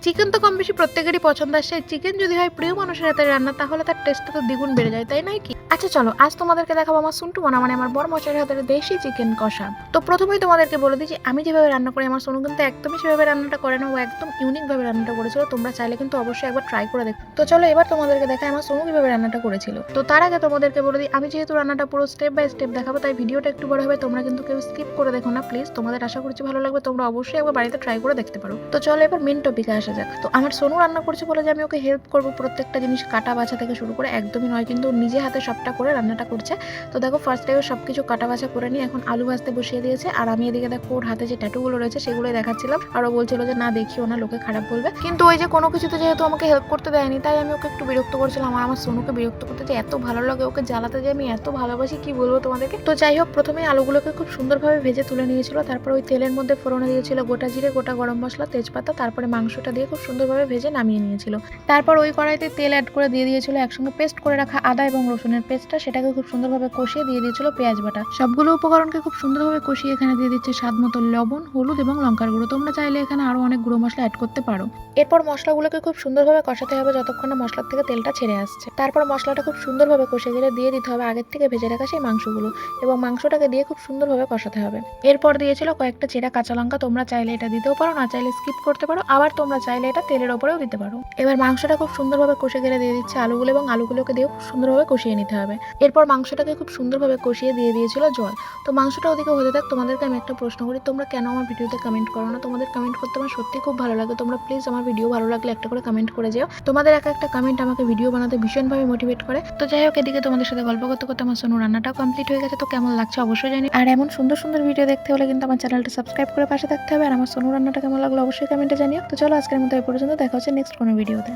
Chicken তো কম বেশি প্রত্যেকেরই পছন্দ আসে। চিকেন যদি হয় প্রিয় মানুষের হাতের রান্না তাহলে তার টেস্টটা তো দ্বিগুণ বেড়ে যায়, তাই নয় কি? আচ্ছা চলো আজ তোমাদেরকে দেখাবো আমার সন্টু বোনা মানে আমার বড় মশাইয়ের হাতের দেশি চিকেন কষা। তো প্রথমেই তোমাদেরকে বলে দিই যে আমি যেভাবে রান্না করি আমার সোনু কিন্তু একদমই সেভাবে রান্নাটা করে না, ও একদম ইউনিক ভাবে রান্নাটা করেছিল। তোমরা চাইলে কিন্তু অবশ্যই একবার ট্রাই করে দেখো। তো চলো এবার তোমাদেরকে দেখাই আমার সোনু কিভাবে রান্নাটা করেছিল। তো তার আগে তোমাদেরকে বলে দিই আমি যেহেতু রান্নাটা পুরো স্টেপ বাই স্টেপ দেখাবো তাই ভিডিওটা একটু বড় হবে, তোমরা কিন্তু কেউ স্কিপ করে দেখো না প্লিজ। তোমাদের আশা করছি ভালো লাগবে, তোমরা অবশ্যই একবার বাড়িতে ট্রাই করে দেখতে পারো। তো চলো এবার মেন টপিকে আসা যাক। তো আমার সোনু রান্না করছে বলে যে আমি ওকে হেল্প করবো প্রত্যেকটা জিনিস কাটা বাছা থেকে শুরু করে, একদমই নয়, কিন্তু নিজে হাতে সবটা করে রান্নাটা করছে। তো দেখো ফার্স্ট টাইম সবকিছু কাটা বাছা করে নিয়ে এখন আলু ভাজতে বসিয়ে দিয়েছে, আর আমি এদিকে দেখো ওর হাতে যে ট্যাটুগুলো রয়েছে সেগুলোই দেখাচ্ছিলাম, আর ও বলছিল যে না দেখিও না লোকে খারাপ বলবে, কিন্তু ওই যে কোনো কিছুতে যেহেতু আমাকে হেল্প করতে দেয়নি তাই আমি ওকে একটু বিরক্ত করছিলাম। আর আমার সোনুকে বিরক্ত করতে যে এত ভালো লাগে, ওকে জ্বালাতে যে আমি এত ভালোবাসি কি বলবো তোমাদেরকে। তো যাই হোক প্রথমে আলুগুলোকে খুব সুন্দরভাবে ভেজে তুলে নিয়েছিল, তারপর ওই তেলের মধ্যে ফোড়নে দিয়েছিল গোটা জিরে, গোটা গরম মশলা, তেজপাতা, তারপরে মাংসটা দিয়ে খুব সুন্দরভাবে ভেজে নামিয়ে নিয়েছিল। তারপর ওই কড়াইতে তেল অ্যাড করে দিয়ে দিয়েছিল একসঙ্গে পেস্ট করে রাখা আদা এবং রসুনের পেস্টটা, সেটাকে খুব সুন্দরভাবে কষিয়ে দিয়ে দিয়েছিল পেঁয়াজ বাটা। সবগুলো উপকরণকে খুব সুন্দরভাবে কষিয়ে এখানে দিয়ে দিচ্ছে স্বাদ মতো লবণ, হলুদ এবং লঙ্কার গুঁড়ো। তোমরা চাইলে এখানে আরো অনেক গুঁড়ো মশলা অ্যাড করতে পারো। এরপর মশলাগুলোকে খুব সুন্দরভাবে কষাতে হবে যতক্ষণ না মশলার থেকে তেলটা ছেড়ে আসছে। তারপর মশলাটা খুব সুন্দরভাবে কষে গেলে দিয়ে দিতে হবে আগের থেকে ভেজে রাখা সেই মাংসগুলো, এবং মাংসটাকে দিয়ে খুব সুন্দরভাবে কষাতে হবে। এরপর দিয়েছিল কয়েকটা চেরা কাঁচা লঙ্কা, তোমরা চাইলে এটা দিতেও পারো, না চাইলে স্কিপ করতে পারো, আবার তোমরা চাইলে এটা তেলের ওপরেও দিতে পারো। এবার মাংসটা খুব সুন্দরভাবে কষে গেলে দিয়ে দিচ্ছে আলুগুলো, এবং আলুগুলোকে দিয়েও খুব সুন্দরভাবে কষিয়ে নিতে হবে। এরপর মাংসটাকে খুব সুন্দরভাবে কষিয়ে দিয়ে দিয়েছিল জল। তো মাংসটা ওদিকে হতে থাক, তোমাদেরকে আমি একটা প্রশ্ন করি, তোমরা কেন আমার ভিডিওতে কমেন্ট করো না? তোমাদের কমেন্ট করতে আমার সত্যি খুব ভালো লাগে, তোমরা প্লিজ আমার ভিডিও ভালো লাগলে একটা করে কমেন্ট করে যেও। তোমাদের একটা কমেন্ট আমাকে ভিডিও বানাতে ভীষণভাবে মোটিভেট করে। তো যাই হোক এদিকে তোমাদের সাথে গল্প করতে করতে আমার সোনু রান্নাটাও কমপ্লিট হয়ে গেছে। তো কেমন লাগছে অবশ্যই জানি, আর এমন সুন্দর সুন্দর ভিডিও দেখতে হলে কিন্তু আমার চ্যানেলটা সাবস্ক্রাইব করে পাশে থাকতে হবে। আর আমার সোনু রান্নাটা কেমন লাগলো অবশ্যই কমেন্টে জানিও। তো চলো আজকের মতো এই পর্যন্ত, দেখা হচ্ছে নেক্সট কোনো ভিডিওতে।